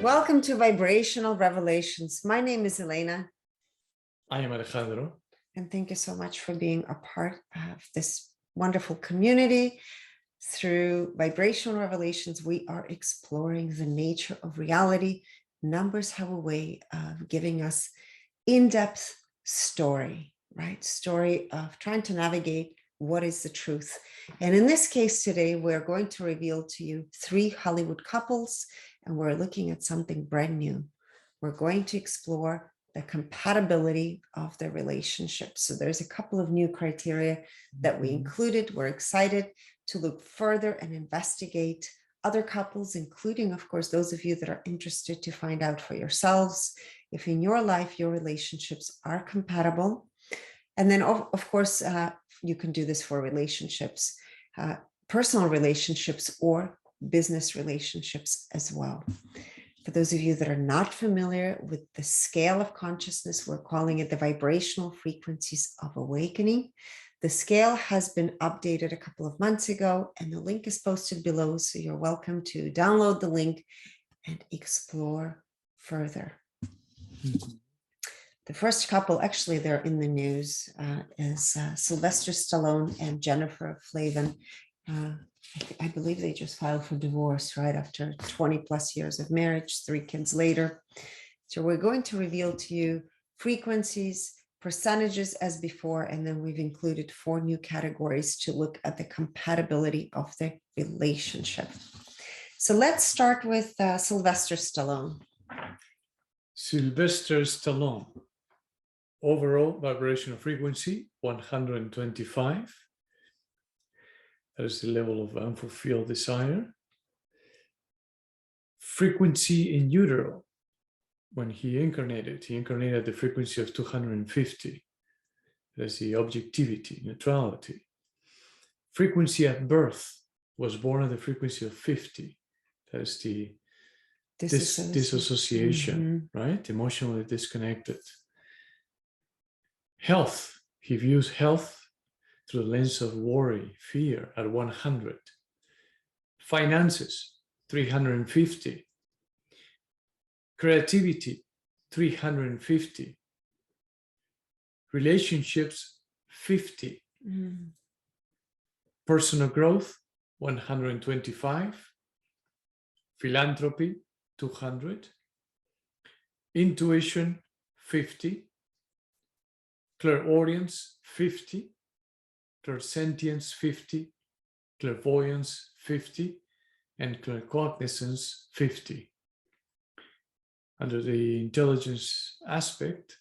Welcome to Vibrational Revelations. My name is Elena. I am Alejandro. And thank you so much for being a part of this wonderful community. Through Vibrational Revelations, we are exploring the nature of reality. Numbers have a way of giving us in-depth story, right? Story of trying to navigate what is the truth. And in this case today, we're going to reveal to you 3 Hollywood couples, and we're looking at something brand new. We're going to explore the compatibility of their relationship. So there's a couple of new criteria that we included. We're excited to look further and investigate other couples, including, of course, those of you that are interested to find out for yourselves if in your life your relationships are compatible. And then, of course, you can do this for relationships, personal relationships or business relationships as well. For those of you that are not familiar with the scale of consciousness, we're calling it the vibrational frequencies of awakening. The scale has been updated a couple of months ago, and the link is posted below. So you're welcome to download the link and explore further. The first couple, actually, they're in the news, is Sylvester Stallone and Jennifer Flavin. I believe they just filed for divorce right after 20 plus years of marriage, 3 kids later. So we're going to reveal to you frequencies, percentages as before, and then we've included 4 new categories to look at the compatibility of the relationship. So let's start with Sylvester Stallone. Sylvester Stallone. Overall vibrational frequency 125. That is the level of unfulfilled desire. Frequency in utero. When he incarnated at the frequency of 250. That's the objectivity, neutrality. Frequency at birth, was born at the frequency of 50. That is the disassociation, right? Emotionally disconnected. Health, he views health through the lens of worry, fear at 100. Finances, 350. Creativity, 350. Relationships, 50. Personal growth, 125. Philanthropy, 200. Intuition, 50. Clairaudience, 50. Clairsentience, 50. Clairvoyance, 50. And claircognizance, 50. Under the intelligence aspect,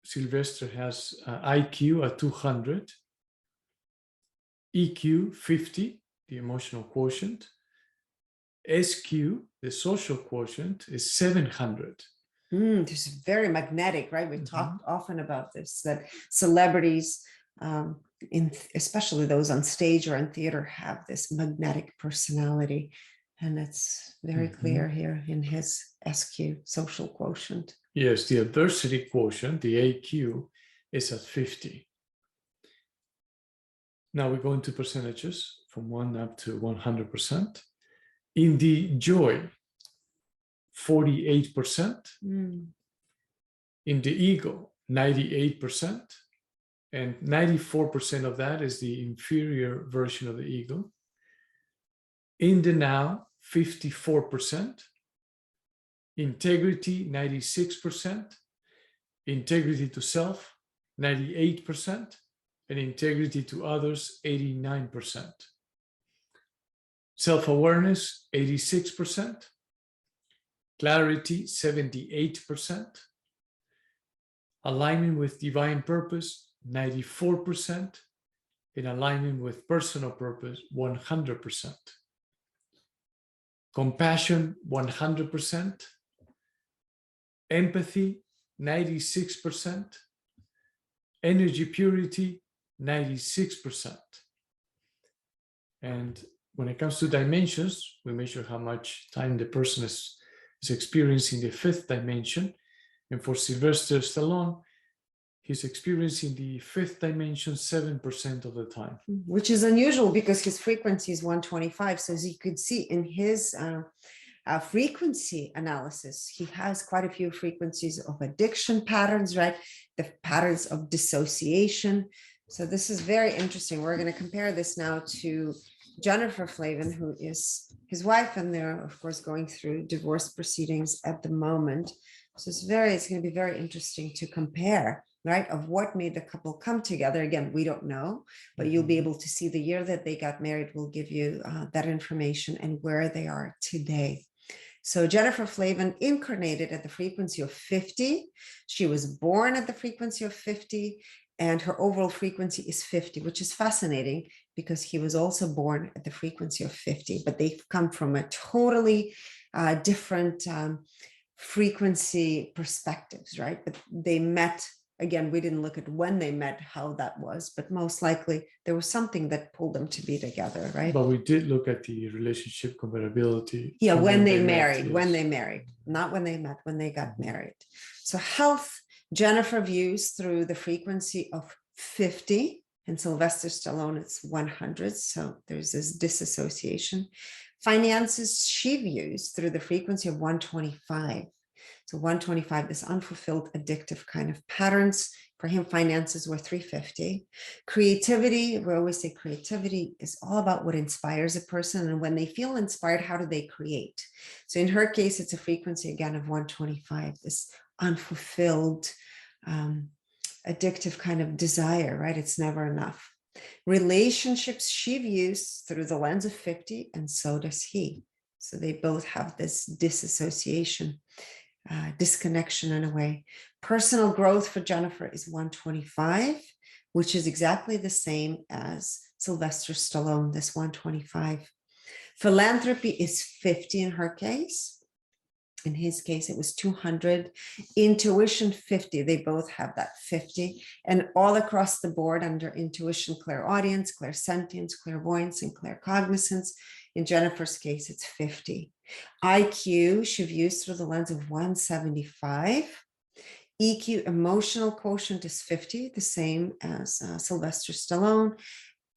Sylvester has IQ at 200, EQ 50, the emotional quotient, SQ, the social quotient, is 700. This is very magnetic, right? We talk often about this, that celebrities, especially those on stage or in theater, have this magnetic personality. And it's very clear here in his SQ, social quotient. Yes, the adversity quotient, the AQ, is at 50. Now we go into percentages from 1 up to 100%. In the joy, 48%. In the ego, 98%. And 94% of that is the inferior version of the ego. In the now, 54%. Integrity, 96%. Integrity to self, 98%. And integrity to others, 89%. Self-awareness, 86%. Clarity, 78%. Alignment with divine purpose, 94%. In alignment with personal purpose, 100%. Compassion, 100%. Empathy, 96%. Energy purity, 96%. And when it comes to dimensions, we measure how much time the person is experiencing the 5th dimension. And for Sylvester Stallone, he's experiencing the fifth dimension 7% of the time. Which is unusual because his frequency is 125. So as you could see in his frequency analysis, he has quite a few frequencies of addiction patterns, right? The patterns of dissociation. So this is very interesting. We're going to compare this now to Jennifer Flavin, who is his wife, and they're of course going through divorce proceedings at the moment. So it's going to be very interesting to compare, right, of what made the couple come together. Again, we don't know, but you'll be able to see the year that they got married. Will give you that information and where they are today. So Jennifer Flavin incarnated at the frequency of 50. She was born at the frequency of 50, and her overall frequency is 50, which is fascinating because he was also born at the frequency of 50, but they've come from a totally different frequency perspectives, right? But they met. Again, we didn't look at when they met, how that was, but most likely there was something that pulled them to be together, right? But we did look at the relationship compatibility. Yeah, when they married, not when they met, when they got married. So health, Jennifer views through the frequency of 50, and Sylvester Stallone, it's 100. So there's this disassociation. Finances, she views through the frequency of 125. So 125, this unfulfilled addictive kind of patterns. For him, finances were 350. Creativity, we always say creativity is all about what inspires a person. And when they feel inspired, how do they create? So in her case, it's a frequency again of 125, this unfulfilled, addictive kind of desire, right? It's never enough. Relationships, she views through the lens of 50, and so does he. So they both have this disassociation. Disconnection in a way. Personal growth for Jennifer is 125, which is exactly the same as Sylvester Stallone, this 125. Philanthropy is 50 in her case. In his case, it was 200. Intuition, 50. They both have that 50. And all across the board under intuition, clairaudience, clairsentience, clairvoyance, and claircognizance. In Jennifer's case, it's 50. IQ, she views through the lens of 175. EQ, emotional quotient, is 50, the same as Sylvester Stallone.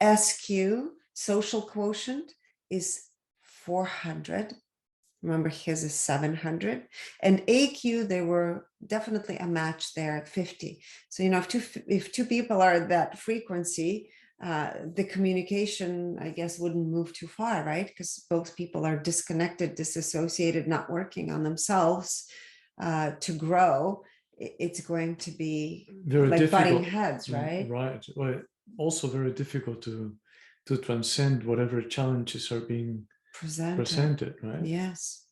SQ, social quotient, is 400. Remember, his is 700. And AQ, they were definitely a match there at 50. So, if two people are at that frequency, the communication, I guess, wouldn't move too far, right? Because both people are disconnected, disassociated, not working on themselves to grow. It's going to be very like difficult. butting heads, right? Right. Well, also very difficult to transcend whatever challenges are being presented, right? Yes.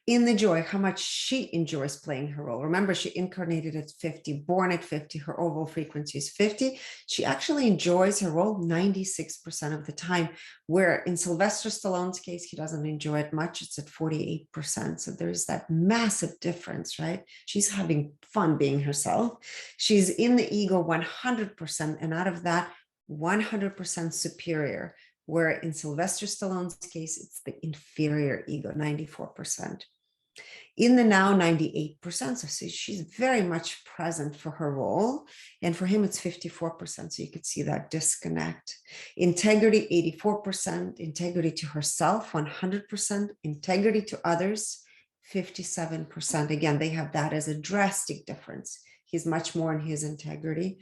In the joy, how much she enjoys playing her role. Remember, she incarnated at 50, born at 50, her overall frequency is 50. She actually enjoys her role 96% of the time, where in Sylvester Stallone's case, he doesn't enjoy it much. It's at 48%. So there's that massive difference, right? She's having fun being herself. She's in the ego 100%, and out of that, 100% superior, where in Sylvester Stallone's case, it's the inferior ego, 94%. In the now, 98%. So she's very much present for her role. And for him, it's 54%. So you could see that disconnect. Integrity, 84%. Integrity to herself, 100%. Integrity to others, 57%. Again, they have that as a drastic difference. He's much more in his integrity.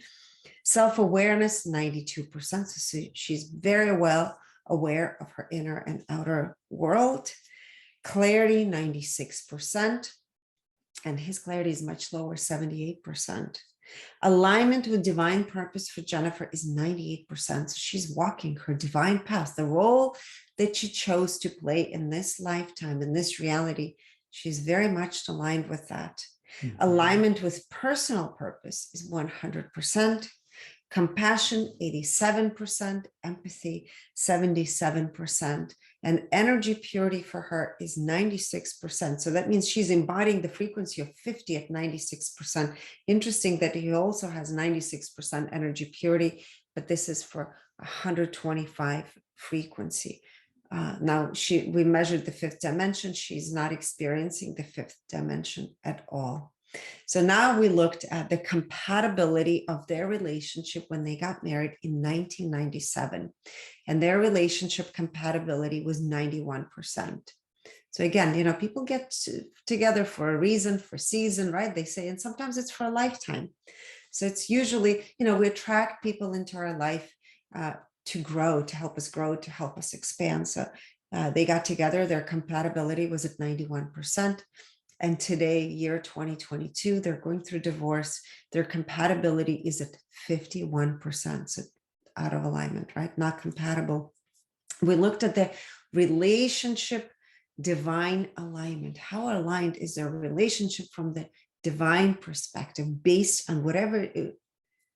Self-awareness, 92%. So she's very well aware of her inner and outer world. Clarity, 96%. And his clarity is much lower, 78%. Alignment with divine purpose for Jennifer is 98%. So she's walking her divine path, the role that she chose to play in this lifetime, in this reality. She's very much aligned with that. Mm-hmm. Alignment with personal purpose is 100%. Compassion, 87%, empathy, 77%, and energy purity for her is 96%. So that means she's embodying the frequency of 50 at 96%. Interesting that he also has 96% energy purity, but this is for 125 frequency. Now, we measured the fifth dimension. She's not experiencing the fifth dimension at all. So now we looked at the compatibility of their relationship when they got married in 1997. And their relationship compatibility was 91%. So again, people get together for a reason, for season, right? They say, and sometimes it's for a lifetime. So it's usually, we attract people into our life to grow, to help us grow, to help us expand. So they got together, their compatibility was at 91%. And today, year 2022, they're going through divorce. Their compatibility is at 51%. So out of alignment, right? Not compatible. We looked at the relationship divine alignment. How aligned is their relationship from the divine perspective based on whatever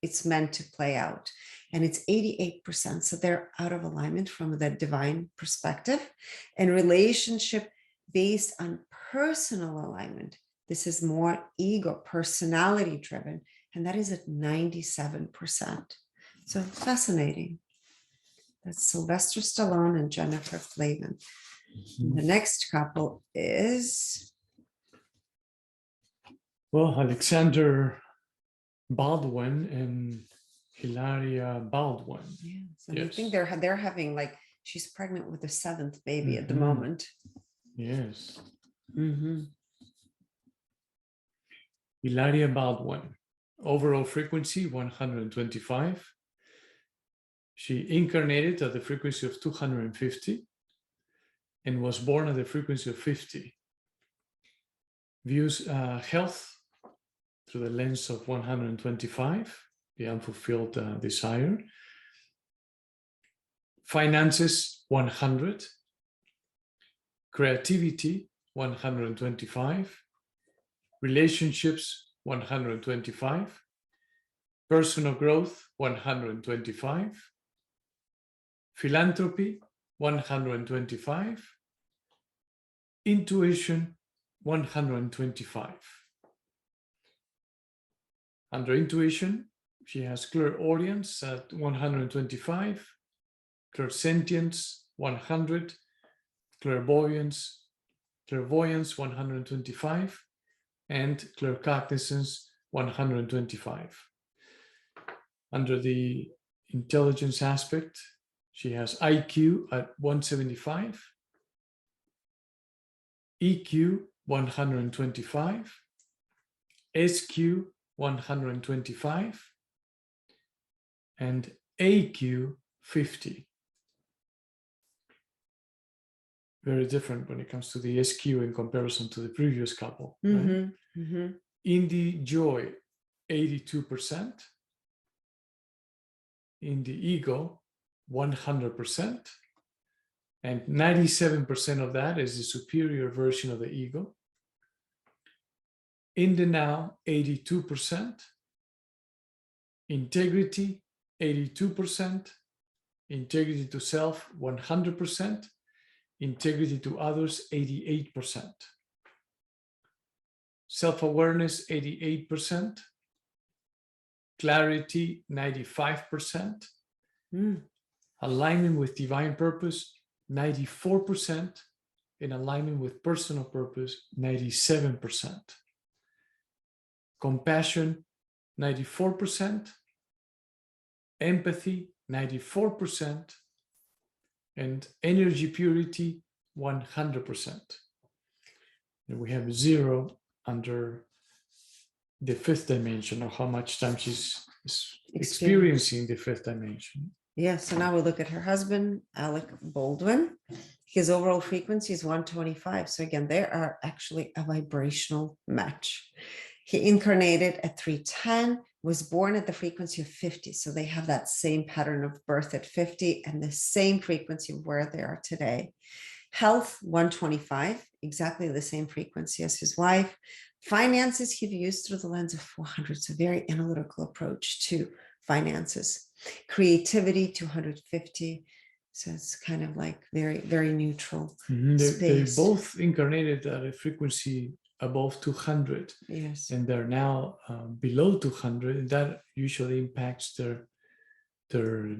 it's meant to play out? And it's 88%. So they're out of alignment from the divine perspective. And relationship based on personal alignment, this is more ego, personality driven, and that is at 97%. So fascinating. That's Sylvester Stallone and Jennifer Flavin. The next couple is, well, Alexander Baldwin and Hilaria Baldwin. yes, and I think they're having, like, she's pregnant with the 7th baby at the Mhm. moment. Yes. Mm-hmm. Hilaria Baldwin, overall frequency 125. She incarnated at the frequency of 250 and was born at the frequency of 50. Views health through the lens of 125, the unfulfilled desire. Finances 100. Creativity 125. Relationships 125. Personal growth 125. Philanthropy 125. Intuition 125. Under intuition, she has clairaudience at 125, clairsentience 100, clairvoyance 125, and claircognizance 125. Under the intelligence aspect, she has IQ at 175, EQ 125, SQ 125, and AQ 50. Very different when it comes to the SQ in comparison to the previous couple. Mm-hmm. Right? Mm-hmm. Indie joy 82%. In the ego 100%. And 97% of that is the superior version of the ego. In the now, 82%. Integrity, 82%. Integrity to self, 100%. Integrity to others, 88%. Self-awareness, 88%. Clarity, 95%. Alignment with divine purpose, 94%. In alignment with personal purpose, 97%. Compassion, 94%. Empathy, 94%. And energy purity, 100%. And we have 0 under the 5th dimension, or how much time she's experiencing the 5th dimension. Yeah, so now we look at her husband, Alec Baldwin. His overall frequency is 125. So again, they are actually a vibrational match. He incarnated at 310, was born at the frequency of 50. So they have that same pattern of birth at 50 and the same frequency of where they are today. Health, 125, exactly the same frequency as his wife. Finances, he views through the lens of 400. So very analytical approach to finances. Creativity, 250. So it's kind of like very, very neutral. They both incarnated at a frequency above 200. Yes. And they're now below 200. And that usually impacts their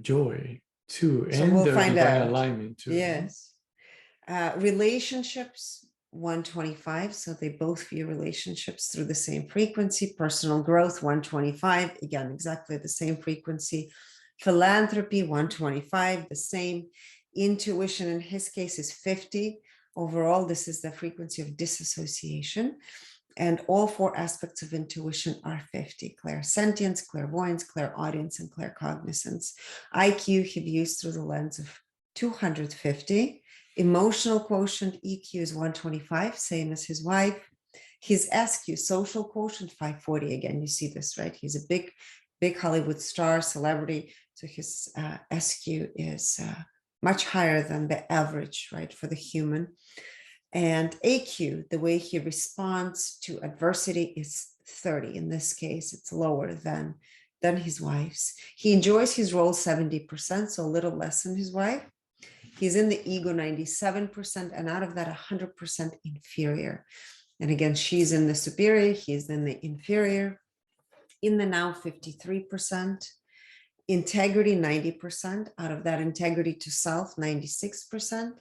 joy too. So and we'll their find divine out. alignment too. Yes. Relationships, 125. So they both view relationships through the same frequency. Personal growth, 125. Again, exactly the same frequency. Philanthropy, 125, the same. Intuition in his case is 50. Overall, this is the frequency of disassociation. And all four aspects of intuition are 50: clairsentience, clairvoyance, clairaudience, and claircognizance. IQ he views through the lens of 250. Emotional quotient, EQ, is 125, same as his wife. His SQ, social quotient, 540. Again, you see this, right? He's a big Hollywood star, celebrity. So his SQ is much higher than the average, right, for the human. And AQ, the way he responds to adversity, is 30. In this case, it's lower than his wife's. He enjoys his role 70%, so a little less than his wife. He's in the ego 97%, and out of that, 100% inferior. And again, she's in the superior, he's in the inferior. In the now, 53%. Integrity, 90%. Out of that, integrity to self, 96%.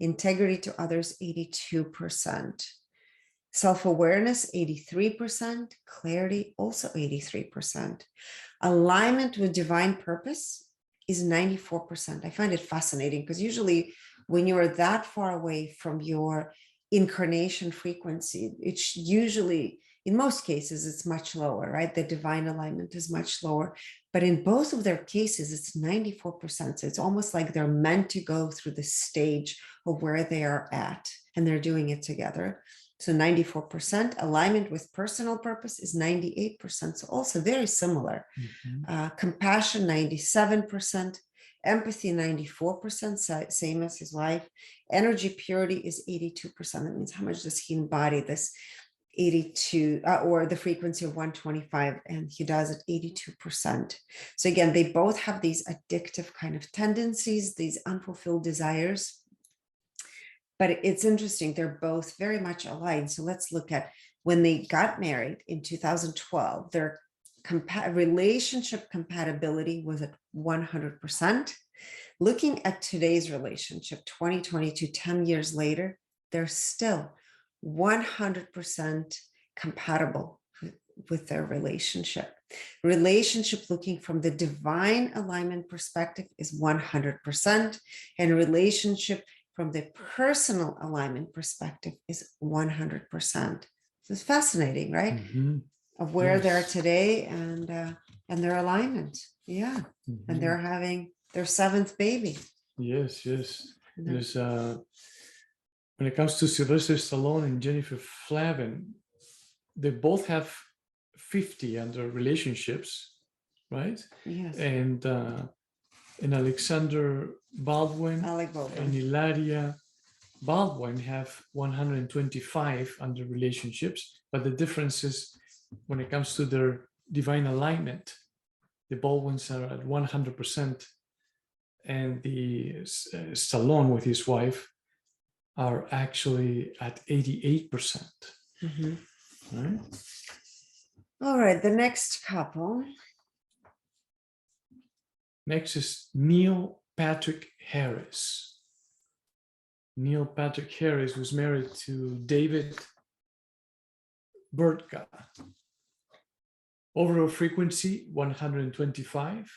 Integrity to others, 82%. Self-awareness, 83%. Clarity, also 83%. Alignment with divine purpose is 94%. I find it fascinating because usually when you're that far away from your incarnation frequency, it's usually, in most cases, it's much lower, right? The divine alignment is much lower. But in both of their cases, it's 94%. So it's almost like they're meant to go through the stage of where they are at, and they're doing it together. So 94%. Alignment with personal purpose is 98%. So also very similar. Compassion, 97%. Empathy, 94%, same as his wife. Energy purity is 82%. That means how much does he embody this 82 or the frequency of 125, and he does it 82%. So again, they both have these addictive kind of tendencies, these unfulfilled desires. But it's interesting, they're both very much aligned. So let's look at when they got married in 2012, their relationship compatibility was at 100%. Looking at today's relationship, 2022, 10 years later, they're still 100% compatible with their relationship. Relationship looking from the divine alignment perspective is 100%, and relationship from the personal alignment perspective is 100%. So it's fascinating, right? Of where they're today and their alignment. Yeah. And they're having their seventh baby. Yes. There's when it comes to Sylvester Stallone and Jennifer Flavin, they both have 50 under relationships, right? Yes. And Alexander Baldwin Alec Baldwin and Hilaria Baldwin have 125 under relationships, but the difference is when it comes to their divine alignment, the Baldwins are at 100%, and the Stallone with his wife are actually at 88%. Right? All right, the next couple. Next is Neil Patrick Harris. Neil Patrick Harris was married to David Burtka. Overall frequency, 125.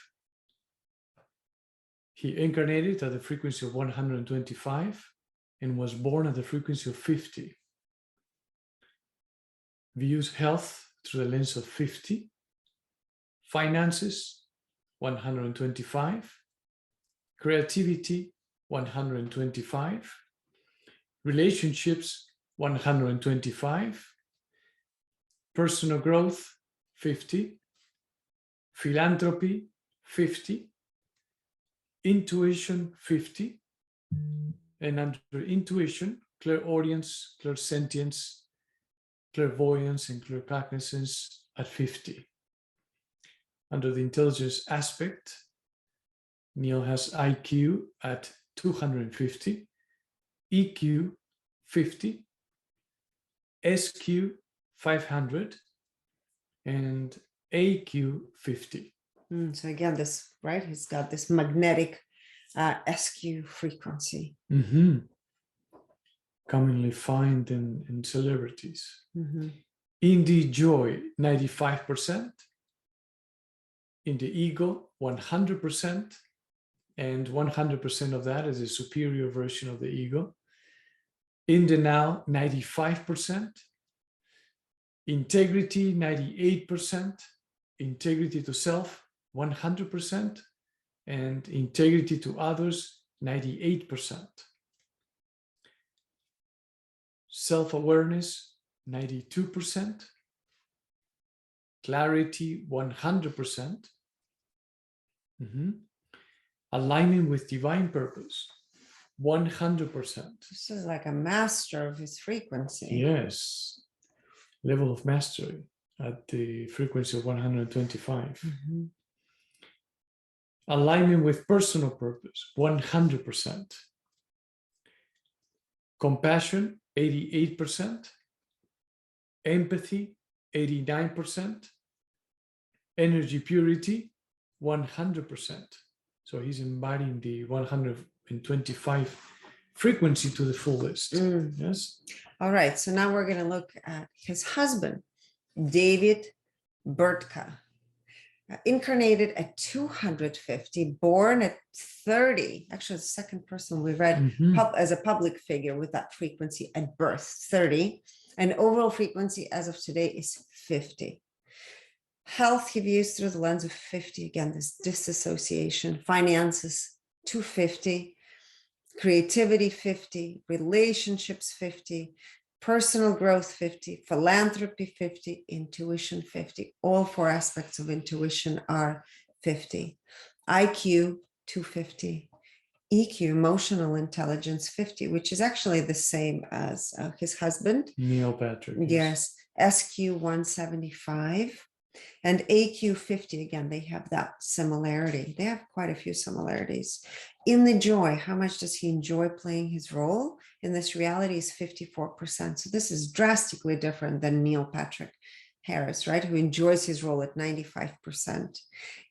He incarnated at the frequency of 125 and was born at the frequency of 50. Views health through the lens of 50. Finances, 125. Creativity, 125. Relationships, 125. Personal growth, 50. Philanthropy, 50. Intuition, 50. And under intuition, clairaudience, clairsentience, clairvoyance, and claircognizance at 50. Under the intelligence aspect, Neil has IQ at 250, EQ 50, SQ 500, and AQ 50. So again, this, right, he's got this magnetic SQ frequency. commonly find in celebrities. Mhm. In the joy, 95%. In the ego, 100%. And 100% of that is a superior version of the ego. In the now, 95%. Integrity, 98%. Integrity to self, 100%. And integrity to others, 98%. Self-awareness, 92%. Clarity, 100%. Alignment with divine purpose, 100%. This is like a master of his frequency. Yes. Level of mastery at the frequency of 125. Alignment with personal purpose, 100%. Compassion, 88%. Empathy, 89%. Energy purity, 100%. So he's embodying the 125 frequency to the fullest. Yes. All right. So now we're going to look at his husband, David Burtka. Incarnated at 250, born at 30, actually the second person we read as a public figure with that frequency at birth, 30, and overall frequency as of today is 50. Health he views through the lens of 50, again, this disassociation. Finances, 250, creativity, 50, relationships, 50, personal growth, 50, philanthropy, 50, intuition, 50. All four aspects of intuition are 50. IQ, 250. EQ, emotional intelligence, 50, which is actually the same as his husband. Neil Patrick. Yes. SQ, 175. And AQ 50, again, they have that similarity. They have quite a few similarities. In the joy, how much does he enjoy playing his role in this reality is 54%. So this is drastically different than Neil Patrick Harris, right? Who enjoys his role at 95%.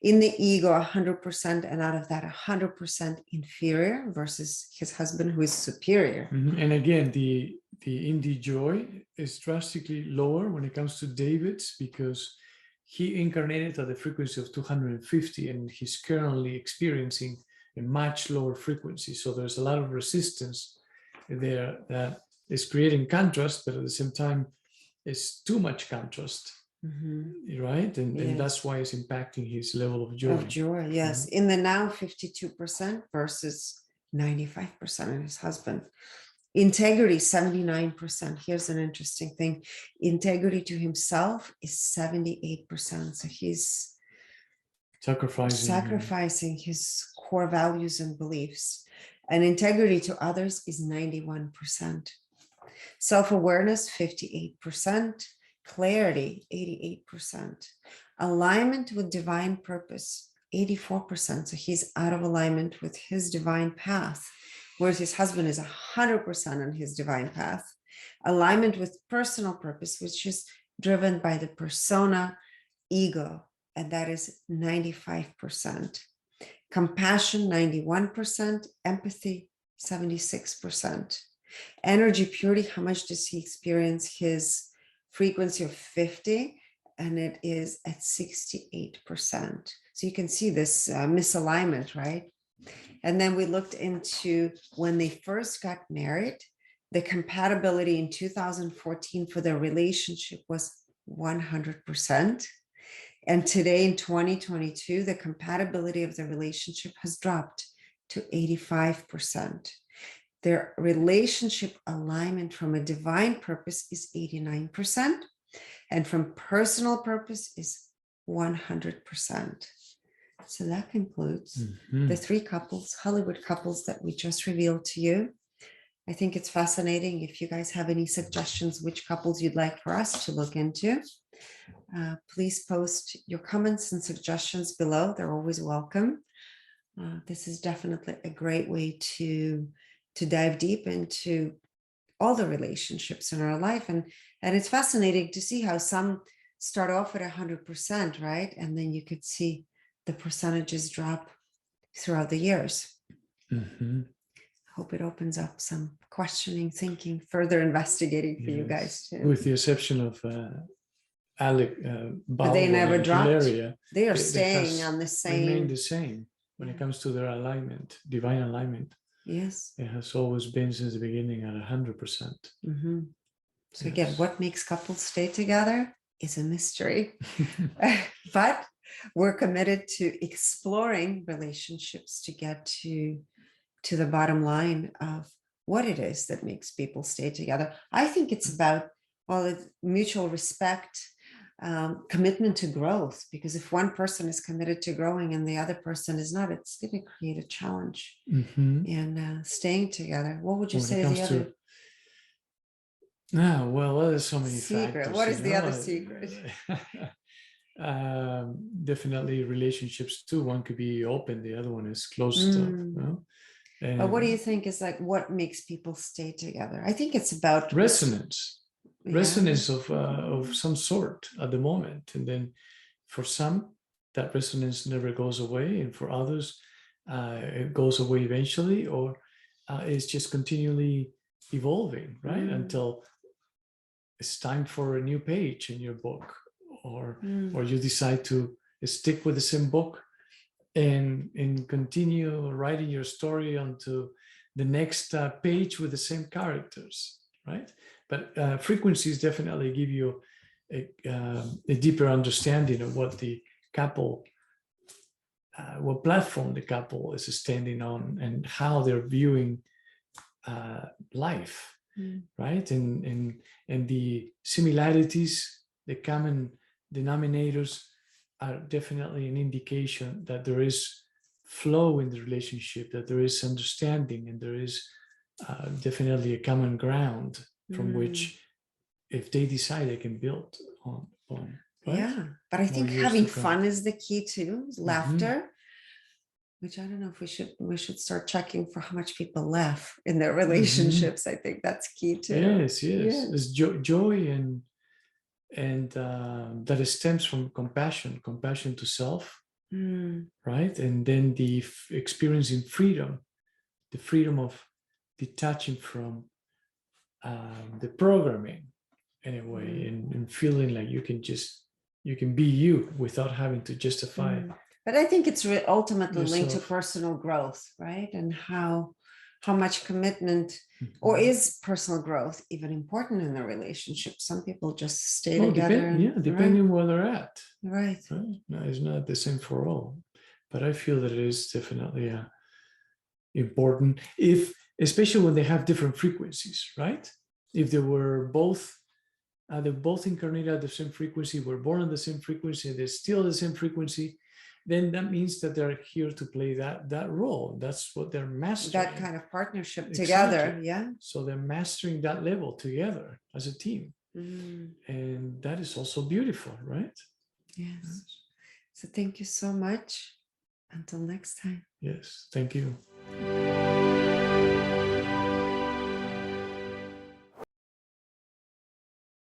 In the ego, 100%. And out of that, 100% inferior versus his husband, who is superior. And again, the in the joy is drastically lower when it comes to David's, because he incarnated at the frequency of 250 and he's currently experiencing a much lower frequency. So there's a lot of resistance there that is creating contrast, but at the same time, it's too much contrast, right? And that's why it's impacting his level of joy. Of joy, yes. In the now, 52% versus 95% in his husband. Integrity, 79%. Here's an interesting thing. Integrity to himself is 78%. So he's sacrificing his core values and beliefs. And integrity to others is 91%. Self-awareness, 58%. Clarity, 88%. Alignment with divine purpose, 84%. So he's out of alignment with his divine path, whereas his husband is 100% on his divine path. Alignment with personal purpose, which is driven by the persona ego, and that is 95%. Compassion, 91%. Empathy, 76%. Energy purity, how much does he experience his frequency of 50? And it is at 68%. So you can see this misalignment, right? And then we looked into when they first got married, the compatibility in 2014 for their relationship was 100%. And today in 2022, the compatibility of the relationship has dropped to 85%. Their relationship alignment from a divine purpose is 89%. And from personal purpose is 100%. So that concludes the three couples, Hollywood couples that we just revealed to you. I think it's fascinating. If you guys have any suggestions, which couples you'd like for us to look into, please post your comments and suggestions below. They're always welcome. This is definitely a great way to dive deep into all the relationships in our life. And it's fascinating to see how some start off at 100%, right? And then you could see the percentages drop throughout the years. hope it opens up some questioning, thinking, further investigating for you guys too. With the exception of Alec, But they Baldwin, never and dropped. Hilaria, They are staying on the remain same. the same when it comes to their alignment, divine alignment. Yes. It has always been since the beginning at 100%. Mm-hmm. So again, what makes couples stay together is a mystery. But we're committed to exploring relationships to get to the bottom line of what it is that makes people stay together. I think it's about, well, it's mutual respect, commitment to growth, because if one person is committed to growing and the other person is not, it's going to create a challenge in staying together. What would you say is the other? Well, there's so many secret. factors. What is the other secret? Definitely relationships too. One could be open, the other one is closed up. But what do you think is like what makes people stay together? I think it's about resonance of some sort at the moment, and then for some that resonance never goes away, and for others it goes away eventually, or it's just continually evolving, right? Until it's time for a new page in your book, or you decide to stick with the same book and continue writing your story onto the next page with the same characters, right? But frequencies definitely give you a deeper understanding of what the couple, what platform the couple is standing on, and how they're viewing life, right? And the similarities, the common denominators, are definitely an indication that there is flow in the relationship, that there is understanding, and there is definitely a common ground from which, if they decide, they can build on. Right? Yeah, but I think having fun is the key too. Laughter, which I don't know if we should start checking for how much people laugh in their relationships. I think that's key too. Yes. There's joy and that stems from compassion to self, right? And then the experiencing freedom, the freedom of detaching from the programming in a way, and feeling like you can be you without having to justify. But I think it's ultimately linked to yourself. personal growth, right? And how much commitment, or is personal growth even important in a relationship? Some people just stay together. Depending where they're at. Right. No, it's not the same for all. But I feel that it is definitely important, especially when they have different frequencies, right? If they were both incarnated at the same frequency, were born on the same frequency, they're still the same frequency, then that means that they're here to play that role. That's what they're mastering. That kind of partnership together, yeah. So they're mastering that level together as a team. And that is also beautiful, right? Yes. So thank you so much. Until next time. Yes, thank you.